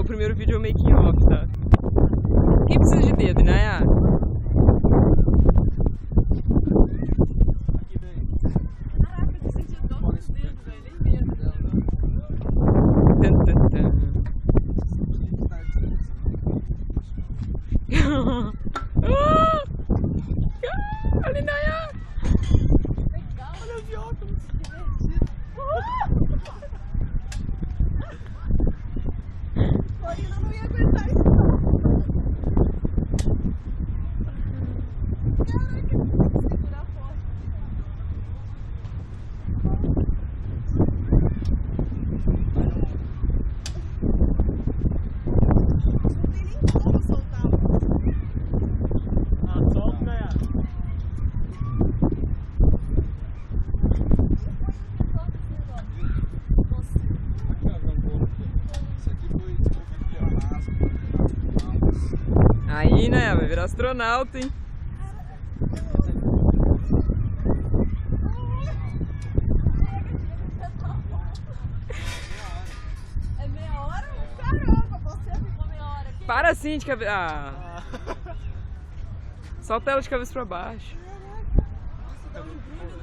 primeiro vídeo making off, tá? Quem precisa de dedo, né? Caraca, eu senti dor nos dedos, velho. Nem medo. Olha, Naya! Legal. Olha os óculos, que divertido. Florina não ia aguentar isso, não. Caraca, segurar forte. Não tem nem como soltar. Ah, solta, né? Aí, né? Vai virar astronauta, hein? É meia hora? Caramba, você ficou meia hora aqui. Para assim de cabeça. Ah. Solta ela de cabeça pra baixo. Nossa, dá um brilho no